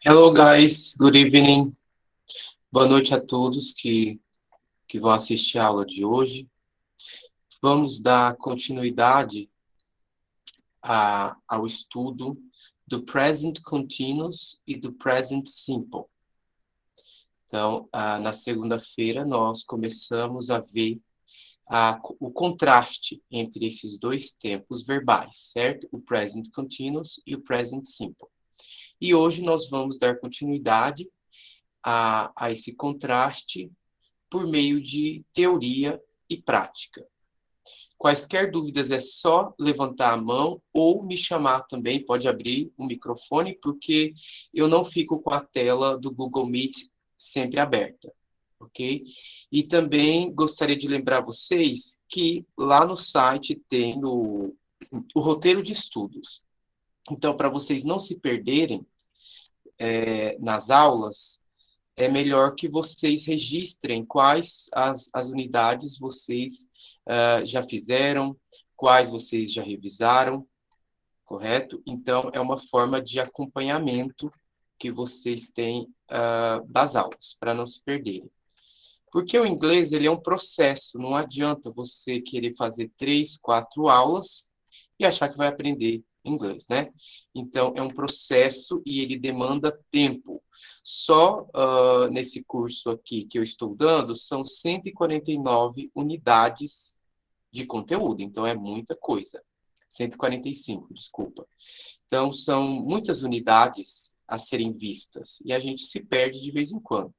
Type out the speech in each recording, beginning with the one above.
Hello, guys. Good evening. Boa noite a todos que vão assistir a aula de hoje. Vamos dar continuidade ao estudo do Present Continuous e do Present Simple. Então, na segunda-feira, nós começamos a ver o contraste entre esses dois tempos verbais, certo? O Present Continuous e o Present Simple. E hoje nós vamos dar continuidade a esse contraste por meio de teoria e prática. Quaisquer dúvidas é só levantar a mão ou me chamar também, pode abrir o microfone, porque eu não fico com a tela do Google Meet sempre aberta, ok? E também gostaria de lembrar vocês que lá no site tem o roteiro de estudos. Então, para vocês não se perderem nas aulas, é melhor que vocês registrem quais as unidades vocês já fizeram, quais vocês já revisaram, correto? Então, é uma forma de acompanhamento que vocês têm das aulas, para não se perderem. Porque o inglês, ele é um processo, não adianta você querer fazer 3, 4 aulas e achar que vai aprender inglês, né? Então, é um processo e ele demanda tempo. Só nesse curso aqui que eu estou dando, são 149 unidades de conteúdo, então é muita coisa. 145, desculpa. Então, são muitas unidades a serem vistas e a gente se perde de vez em quando.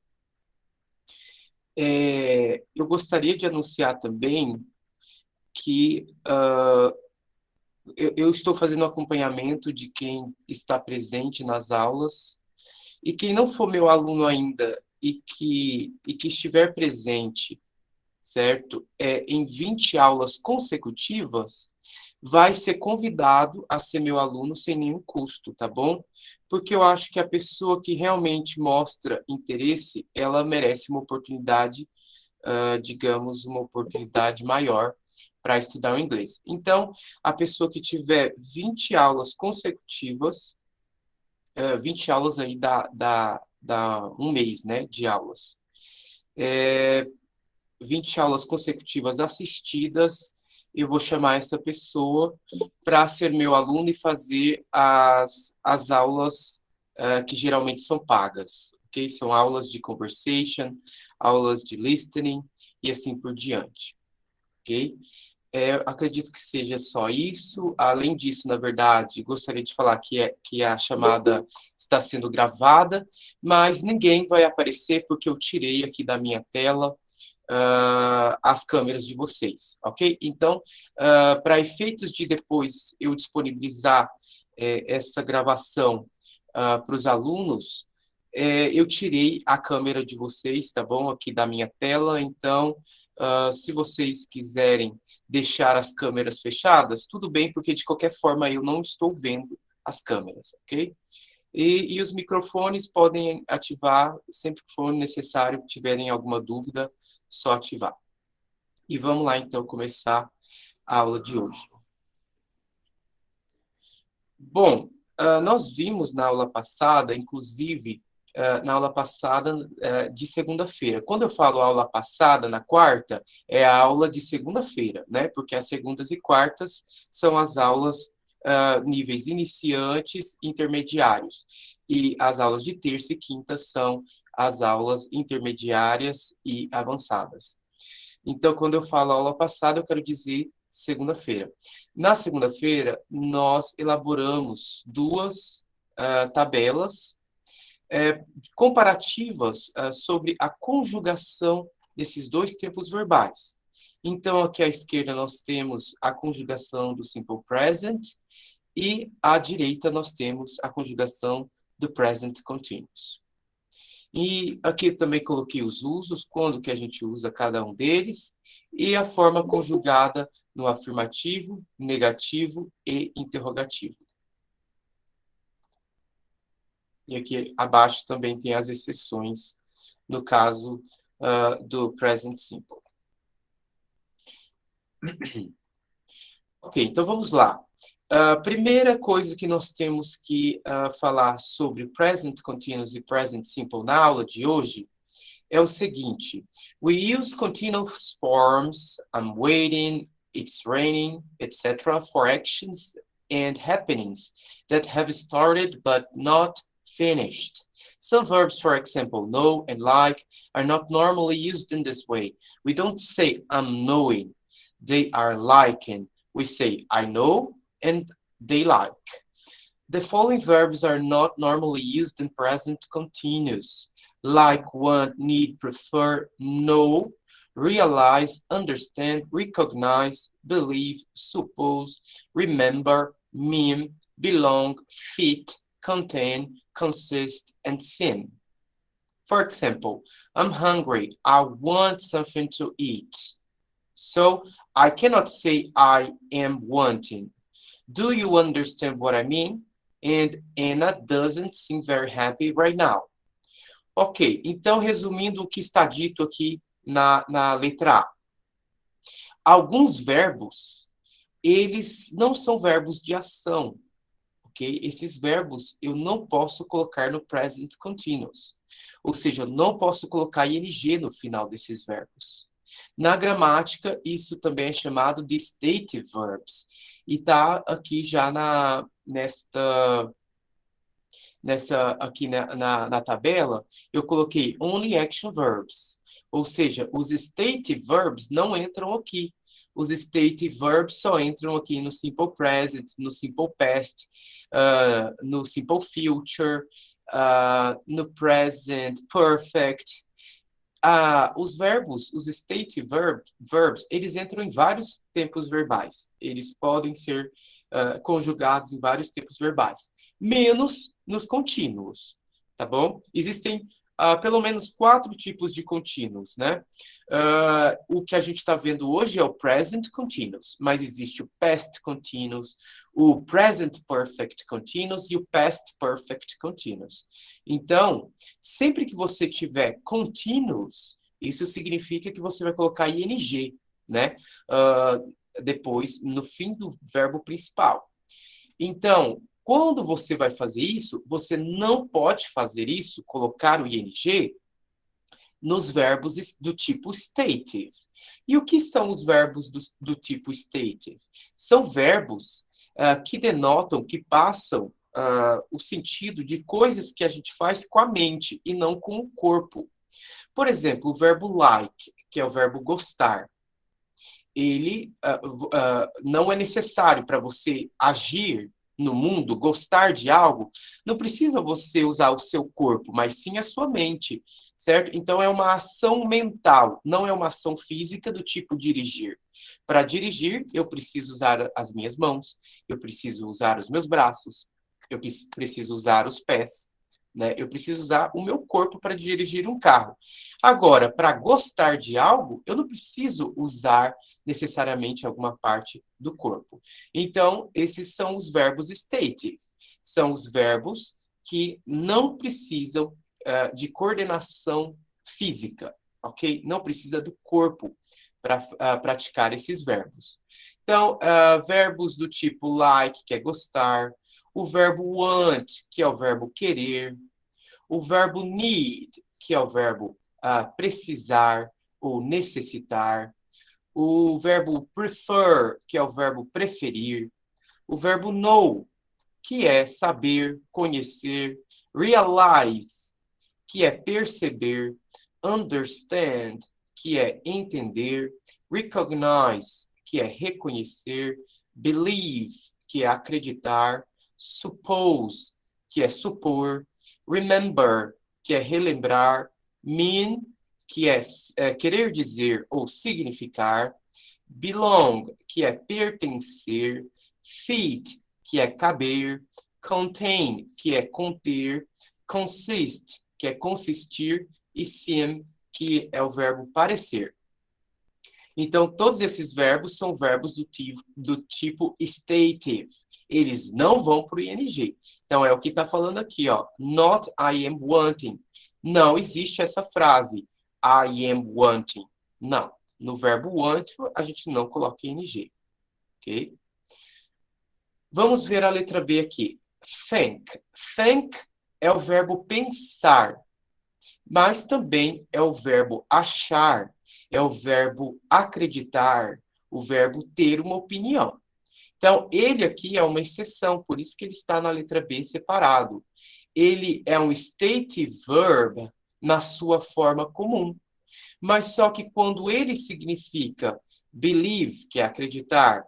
Eu gostaria de anunciar também que eu estou fazendo acompanhamento de quem está presente nas aulas e quem não for meu aluno ainda e que estiver presente, certo? Em 20 aulas consecutivas, vai ser convidado a ser meu aluno sem nenhum custo, tá bom? Porque eu acho que a pessoa que realmente mostra interesse, ela merece uma oportunidade, digamos, uma oportunidade maior para estudar o inglês. Então, a pessoa que tiver 20 aulas consecutivas, 20 aulas aí dá um mês, né, de aulas. 20 aulas consecutivas assistidas, eu vou chamar essa pessoa para ser meu aluno e fazer as aulas que geralmente são pagas, ok? São aulas de conversation, aulas de listening e assim por diante, ok? Acredito que seja só isso. Além disso, na verdade, gostaria de falar que a chamada está sendo gravada, mas ninguém vai aparecer porque eu tirei aqui da minha tela as câmeras de vocês, ok? Então, para efeitos de depois eu disponibilizar essa gravação para os alunos, eu tirei a câmera de vocês, tá bom? Aqui da minha tela, então, se vocês quiserem deixar as câmeras fechadas, tudo bem, porque de qualquer forma eu não estou vendo as câmeras, ok? E os microfones podem ativar sempre que for necessário, tiverem alguma dúvida, só ativar. E vamos lá, então, começar a aula de hoje. Bom, nós vimos na aula passada, inclusive, na aula passada de segunda-feira. Quando eu falo aula passada, na quarta, é a aula de segunda-feira, né? Porque as segundas e quartas são as aulas níveis iniciantes, intermediários. E as aulas de terça e quinta são as aulas intermediárias e avançadas. Então, quando eu falo aula passada, eu quero dizer segunda-feira. Na segunda-feira, nós elaboramos duas tabelas comparativas sobre a conjugação desses dois tempos verbais. Então, aqui à esquerda nós temos a conjugação do simple present e à direita nós temos a conjugação do present continuous. E aqui eu também coloquei os usos, quando que a gente usa cada um deles, e a forma conjugada no afirmativo, negativo e interrogativo. E aqui abaixo também tem as exceções, no caso do present simple. Ok, então vamos lá. A primeira coisa que nós temos que falar sobre present continuous e present simple na aula de hoje é o seguinte: we use continuous forms, I'm waiting, it's raining, etc. for actions and happenings that have started but not finished. Some verbs, for example, know and like, are not normally used in this way. We don't say I'm knowing, they are liking. We say I know and they like. The following verbs are not normally used in present continuous, like want, need, prefer, know, realize, understand, recognize, believe, suppose, remember, mean, belong, fit, contain, consist, and seem. For example, I'm hungry, I want something to eat. So I cannot say I am wanting. Do you understand what I mean? And Anna doesn't seem very happy right now. Ok, então resumindo o que está dito aqui na letra A. Alguns verbos, eles não são verbos de ação, ok? Esses verbos eu não posso colocar no present continuous. Ou seja, eu não posso colocar ing no final desses verbos. Na gramática, isso também é chamado de stative verbs. E está aqui já aqui na tabela, eu coloquei only action verbs. Ou seja, os stative verbs não entram aqui. Os stative verbs só entram aqui no simple present, no simple past, no simple future, no present perfect. Os verbos, os stative verbs, eles entram em vários tempos verbais. Eles podem ser conjugados em vários tempos verbais, menos nos contínuos, tá bom? Existem pelo menos 4 tipos de contínuos, né? O que a gente está vendo hoje é o present continuous, mas existe o past continuous, o present perfect continuous e o past perfect continuous. Então, sempre que você tiver continuous, isso significa que você vai colocar ing, né? Depois, no fim do verbo principal. Então, quando você vai fazer isso, você não pode fazer isso, colocar o ing, nos verbos do tipo stative. E o que são os verbos do tipo stative? São verbos que denotam, que passam o sentido de coisas que a gente faz com a mente e não com o corpo. Por exemplo, o verbo like, que é o verbo gostar. Ele não é necessário para você agir no mundo, gostar de algo, não precisa você usar o seu corpo, mas sim a sua mente, certo? Então é uma ação mental, não é uma ação física do tipo dirigir. Para dirigir, eu preciso usar as minhas mãos, eu preciso usar os meus braços, eu preciso usar os pés, né? Eu preciso usar o meu corpo para dirigir um carro. Agora, para gostar de algo, eu não preciso usar necessariamente alguma parte do corpo. Então, esses são os verbos stative. São os verbos que não precisam de coordenação física, ok? Não precisa do corpo para praticar esses verbos. Então, verbos do tipo like, que é gostar, o verbo want, que é o verbo querer, o verbo need, que é o verbo precisar ou necessitar, o verbo prefer, que é o verbo preferir, o verbo know, que é saber, conhecer, realize, que é perceber, understand, que é entender, recognize, que é reconhecer, believe, que é acreditar, suppose, que é supor, remember, que é relembrar, mean, que é querer dizer ou significar, belong, que é pertencer, fit, que é caber, contain, que é conter, consist, que é consistir, e seem, que é o verbo parecer. Então, todos esses verbos são verbos do tipo stative. Eles não vão para o ing. Então, é o que está falando aqui, ó. Not I am wanting. Não existe essa frase, I am wanting. Não. No verbo want, a gente não coloca ing. Ok? Vamos ver a letra B aqui. Think. Think é o verbo pensar, mas também é o verbo achar, é o verbo acreditar, o verbo ter uma opinião. Então, ele aqui é uma exceção, por isso que ele está na letra B separado. Ele é um stative verb na sua forma comum. Mas só que quando ele significa believe, que é acreditar,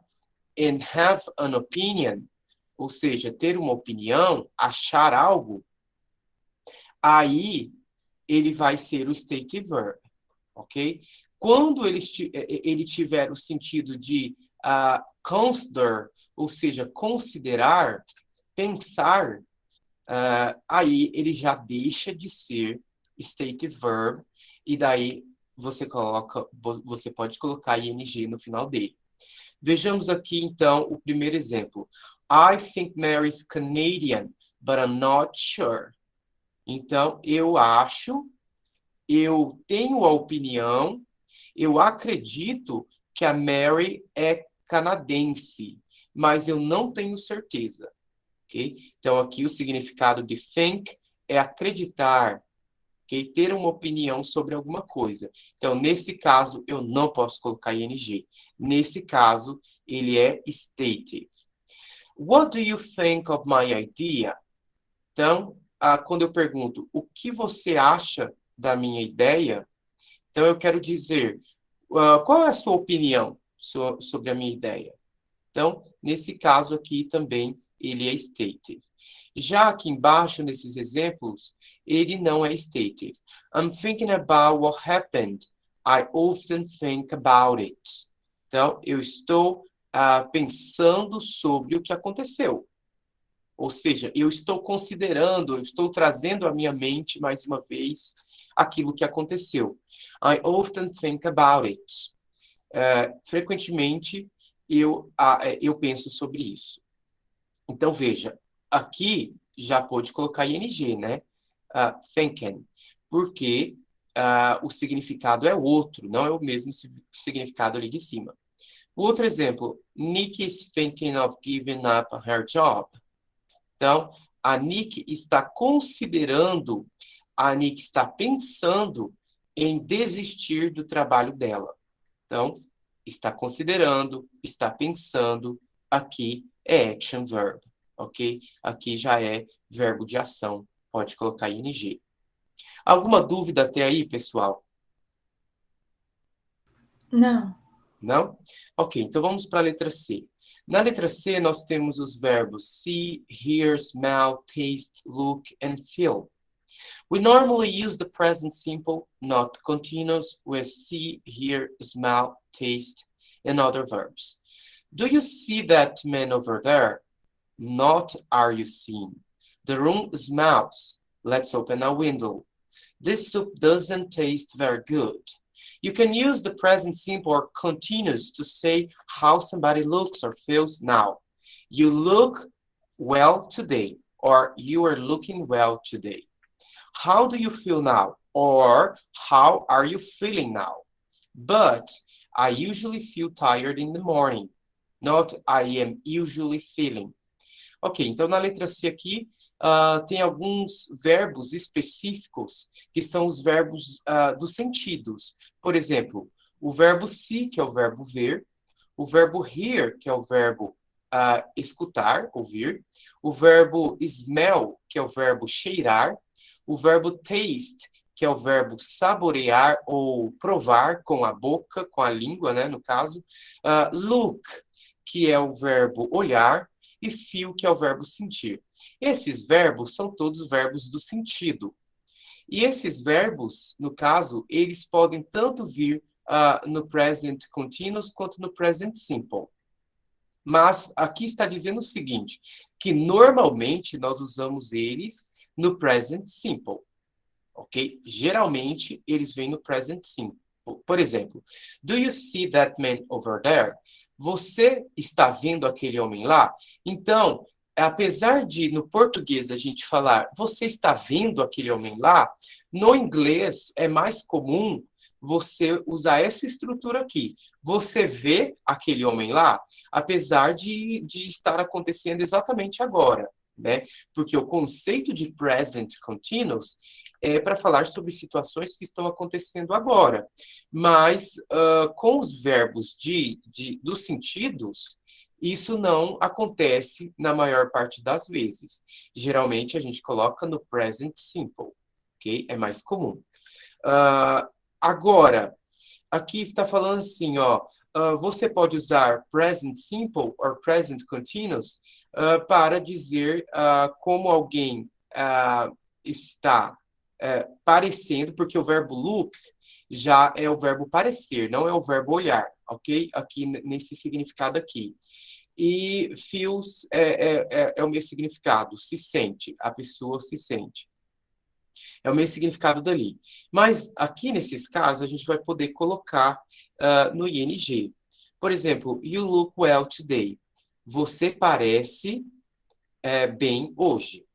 and have an opinion, ou seja, ter uma opinião, achar algo, aí ele vai ser o stative verb, ok? Quando ele tiver o sentido de consider, ou seja, considerar, pensar, aí ele já deixa de ser stative verb, e daí você pode colocar ing no final dele. Vejamos aqui, então, o primeiro exemplo. I think Mary's Canadian, but I'm not sure. Então, eu acho, eu tenho a opinião, eu acredito que a Mary é canadense, mas eu não tenho certeza. Okay? Então, aqui o significado de think é acreditar, okay? Ter uma opinião sobre alguma coisa. Então, nesse caso, eu não posso colocar ing. Nesse caso, ele é stative. What do you think of my idea? Então, quando eu pergunto, o que você acha da minha ideia? Então, eu quero dizer, qual é a sua opinião sobre a minha ideia? Então, nesse caso aqui também, ele é stative. Já aqui embaixo, nesses exemplos, ele não é stative. I'm thinking about what happened. I often think about it. Então, eu estou pensando sobre o que aconteceu. Ou seja, eu estou considerando, eu estou trazendo à minha mente, mais uma vez, aquilo que aconteceu. I often think about it. Frequentemente, eu penso sobre isso. Então, veja, aqui já pode colocar ing, né? Thinking. Porque o significado é outro, não é o mesmo significado ali de cima. O outro exemplo, Nick is thinking of giving up her job. Então, a Nick está considerando, a Nick está pensando em desistir do trabalho dela. Então, está considerando, está pensando, aqui é action verb, ok? Aqui já é verbo de ação, pode colocar ing. Alguma dúvida até aí, pessoal? Não. Não? Ok, então vamos para a letra C. Na letra C, nós temos os verbos see, hear, smell, taste, look, and feel. We normally use the present simple, not continuous, with see, hear, smell, taste, and other verbs. Do you see that man over there? Not are you seeing. The room smells. Let's open a window. This soup doesn't taste very good. You can use the present simple or continuous to say how somebody looks or feels now. You look well today, or you are looking well today. How do you feel now? Or how are you feeling now? But I usually feel tired in the morning. Not I am usually feeling. Ok, então na letra C aqui tem alguns verbos específicos que são os verbos dos sentidos. Por exemplo, o verbo see, que é o verbo ver, o verbo hear, que é o verbo escutar, ouvir, o verbo smell, que é o verbo cheirar, o verbo taste, que é o verbo saborear ou provar com a boca, com a língua, né, no caso, look, que é o verbo olhar, e feel, que é o verbo sentir. Esses verbos são todos verbos do sentido. E esses verbos, no caso, eles podem tanto vir no present continuous quanto no present simple. Mas aqui está dizendo o seguinte, que normalmente nós usamos eles no present simple, ok? Geralmente, eles vêm no present simple. Por exemplo, do you see that man over there? Você está vendo aquele homem lá? Então, apesar de no português a gente falar você está vendo aquele homem lá, no inglês é mais comum você usar essa estrutura aqui. Você vê aquele homem lá? apesar de estar acontecendo exatamente agora, né? Porque o conceito de present continuous é para falar sobre situações que estão acontecendo agora. Mas com os verbos dos sentidos, isso não acontece na maior parte das vezes. Geralmente a gente coloca no present simple, ok? É mais comum. Agora, aqui está falando assim, ó, você pode usar present simple ou present continuous para dizer como alguém está parecendo, porque o verbo look já é o verbo parecer, não é o verbo olhar, ok? Aqui nesse significado aqui. E feels é o mesmo significado, se sente, a pessoa se sente. É o mesmo significado dali. Mas aqui, nesses casos, a gente vai poder colocar no ing. Por exemplo, you look well today. Você parece bem hoje.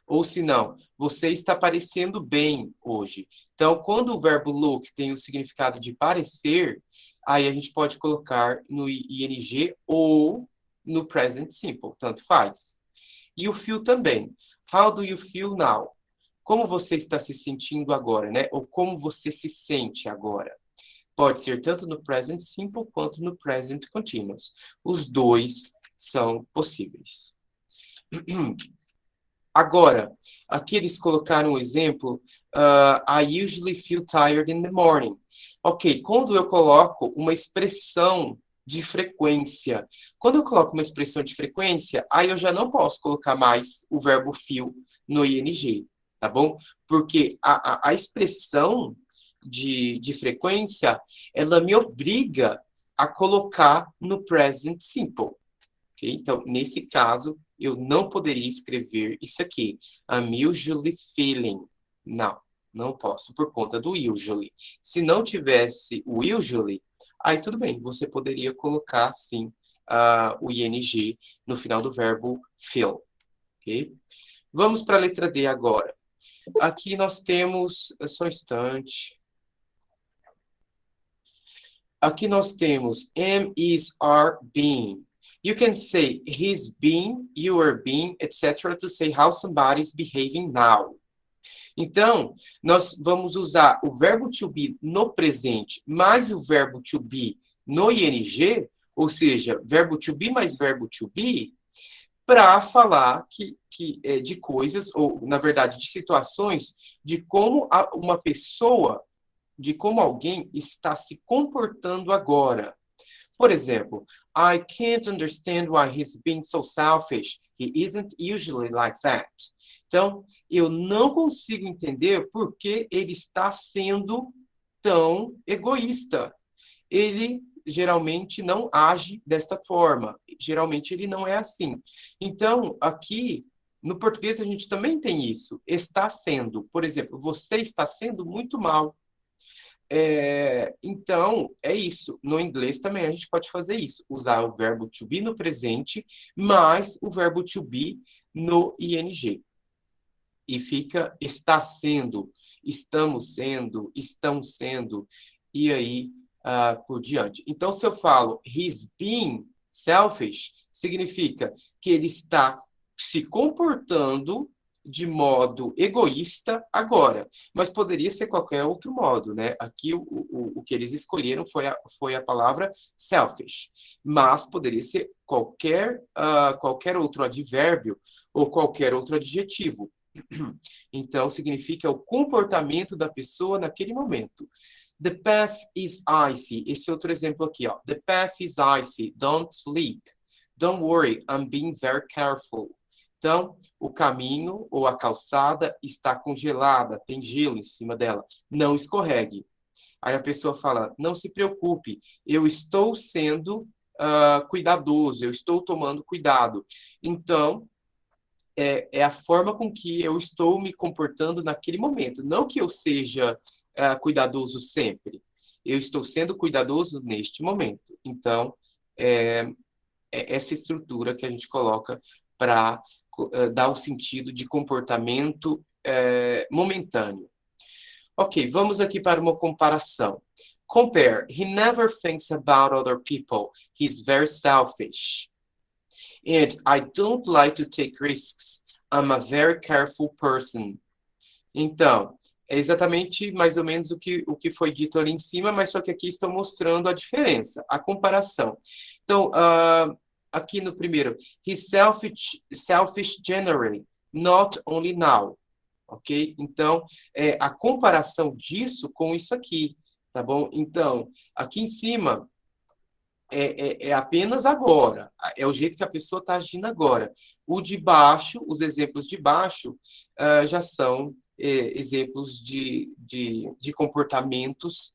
Ou se não, você está parecendo bem hoje. Então, quando o verbo look tem o significado de parecer, aí a gente pode colocar no ing ou no present simple, tanto faz. E o feel também. How do you feel now? Como você está se sentindo agora, né? Ou como você se sente agora. Pode ser tanto no present simple quanto no present continuous. Os dois são possíveis. Agora, aqui eles colocaram um exemplo. I usually feel tired in the morning. Ok, quando eu coloco uma expressão de frequência. Quando eu coloco uma expressão de frequência, aí eu já não posso colocar mais o verbo feel no ing, tá bom? Porque a expressão de frequência, ela me obriga a colocar no present simple. Okay? Então, nesse caso, eu não poderia escrever isso aqui. I'm usually feeling. Não, não posso, por conta do usually. Se não tivesse o usually, aí tudo bem, você poderia colocar, sim, o ing no final do verbo feel. Okay? Vamos para a letra D agora. Aqui nós temos, só um instante. Aqui nós temos am, is, are, being. You can say he's been, you are being, etc. to say how somebody is behaving now. Então, nós vamos usar o verbo to be no presente mais o verbo to be no ing, ou seja, verbo to be mais verbo to be, para falar de coisas, ou, na verdade, de situações, de como uma pessoa, de como alguém está se comportando agora. Por exemplo, I can't understand why he's being so selfish. He isn't usually like that. Então, eu não consigo entender por que ele está sendo tão egoísta. Ele geralmente não age desta forma. Geralmente ele não é assim. Então, aqui, no português, a gente também tem isso. Está sendo. Por exemplo, você está sendo muito mal. Então, é isso. No inglês também a gente pode fazer isso. Usar o verbo to be no presente, mais o verbo to be no ing. E fica está sendo, estamos sendo, estão sendo, e aí por diante. Então, se eu falo he's being selfish, significa que ele está se comportando de modo egoísta agora, mas poderia ser qualquer outro modo, né? Aqui o que eles escolheram foi a palavra selfish, mas poderia ser qualquer outro advérbio ou qualquer outro adjetivo. Então, significa o comportamento da pessoa naquele momento. The path is icy. Esse outro exemplo aqui, ó. The path is icy. Don't sleep. Don't worry, I'm being very careful. Então, o caminho ou a calçada está congelada, tem gelo em cima dela. Não escorregue. Aí a pessoa fala, não se preocupe, eu estou sendo cuidadoso, eu estou tomando cuidado. Então, é a forma com que eu estou me comportando naquele momento. Não que eu seja cuidadoso sempre. Eu estou sendo cuidadoso neste momento. Então, é essa estrutura que a gente coloca para dar o sentido de comportamento momentâneo. Ok, vamos aqui para uma comparação. Compare. He never thinks about other people. He's very selfish. And I don't like to take risks. I'm a very careful person. Então, é exatamente mais ou menos o que foi dito ali em cima, mas só que aqui estou mostrando a diferença, a comparação. Então, aqui no primeiro, he's selfish generally, not only now. Ok? Então, a comparação disso com isso aqui, tá bom? Então, aqui em cima é apenas agora, é o jeito que a pessoa está agindo agora. O de baixo, os exemplos de baixo, já são exemplos de comportamentos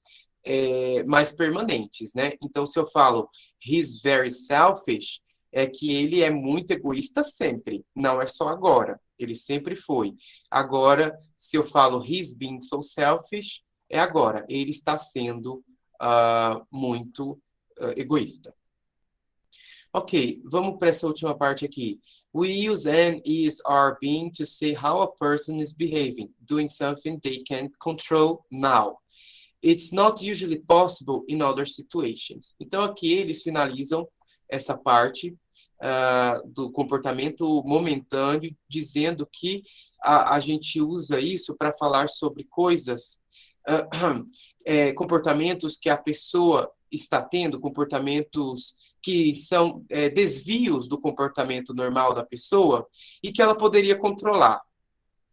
mais permanentes, né? Então, se eu falo he's very selfish, é que ele é muito egoísta sempre, não é só agora, ele sempre foi. Agora, se eu falo he's being so selfish, é agora, ele está sendo muito egoísta. Ok, vamos para essa última parte aqui. We use an, is, are, being to say how a person is behaving, doing something they can't control now. It's not usually possible in other situations. Então, aqui eles finalizam essa parte do comportamento momentâneo, dizendo que a gente usa isso para falar sobre coisas, comportamentos que a pessoa está tendo, comportamentos que são desvios do comportamento normal da pessoa e que ela poderia controlar,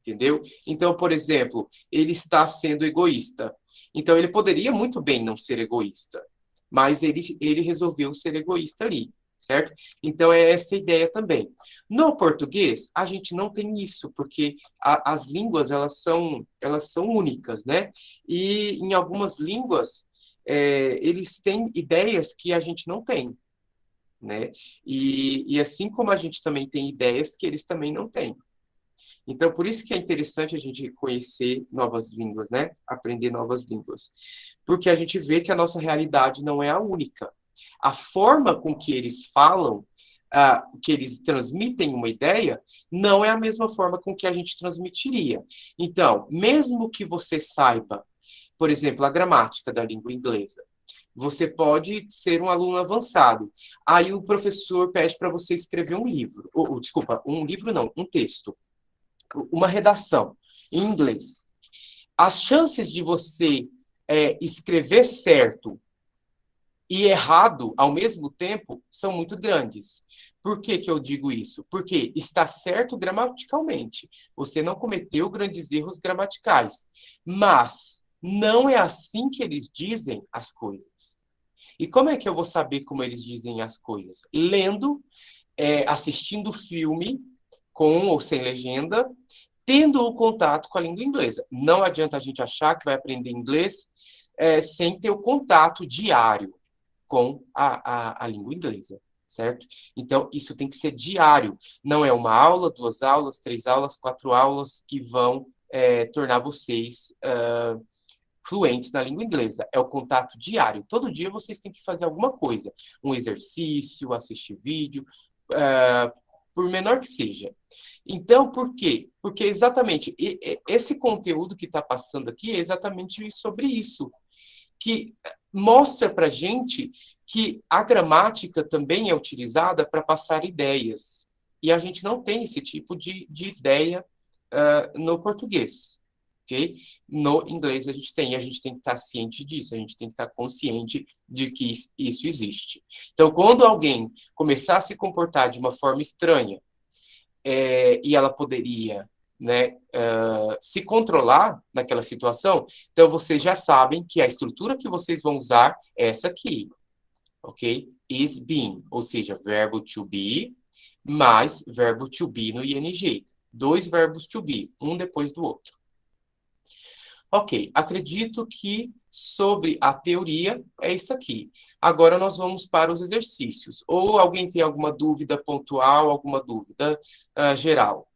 entendeu? Então, por exemplo, ele está sendo egoísta. Então, ele poderia muito bem não ser egoísta, mas ele resolveu ser egoísta ali, certo? Então, é essa ideia também. No português, a gente não tem isso, porque as línguas, elas são únicas, né? E em algumas línguas, eles têm ideias que a gente não tem, né? E assim como a gente também tem ideias que eles também não têm. Então, por isso que é interessante a gente conhecer novas línguas, né? Aprender novas línguas. Porque a gente vê que a nossa realidade não é a única. A forma com que eles falam, que eles transmitem uma ideia, não é a mesma forma com que a gente transmitiria. Então, mesmo que você saiba, por exemplo, a gramática da língua inglesa, você pode ser um aluno avançado. Aí o professor pede para você escrever um livro. Desculpa, um livro não, um texto. Uma redação em inglês. As chances de você escrever certo e errado ao mesmo tempo são muito grandes. Por que que eu digo isso? Porque está certo gramaticalmente. Você não cometeu grandes erros gramaticais. Mas não é assim que eles dizem as coisas. E como é que eu vou saber como eles dizem as coisas? Lendo, assistindo filme, com ou sem legenda, tendo o contato com a língua inglesa. Não adianta a gente achar que vai aprender inglês sem ter o contato diário com a língua inglesa, certo? Então, isso tem que ser diário. Não é uma aula, 2 aulas, 3 aulas, 4 aulas que vão tornar vocês fluentes na língua inglesa. É o contato diário. Todo dia vocês têm que fazer alguma coisa. Um exercício, assistir vídeo, por menor que seja. Então, por quê? Porque exatamente esse conteúdo que está passando aqui é exatamente sobre isso, que mostra para a gente que a gramática também é utilizada para passar ideias. E a gente não tem esse tipo de ideia no português. Okay? No inglês a gente tem que estar ciente disso, a gente tem que estar consciente de que isso existe. Então, quando alguém começar a se comportar de uma forma estranha, e ela poderia, né, se controlar naquela situação, então vocês já sabem que a estrutura que vocês vão usar é essa aqui, ok? Is being, ou seja, verbo to be, mais verbo to be no ing. 2 verbos to be, um depois do outro. Ok, acredito que sobre a teoria é isso aqui. Agora nós vamos para os exercícios. Ou alguém tem alguma dúvida pontual, alguma dúvida geral?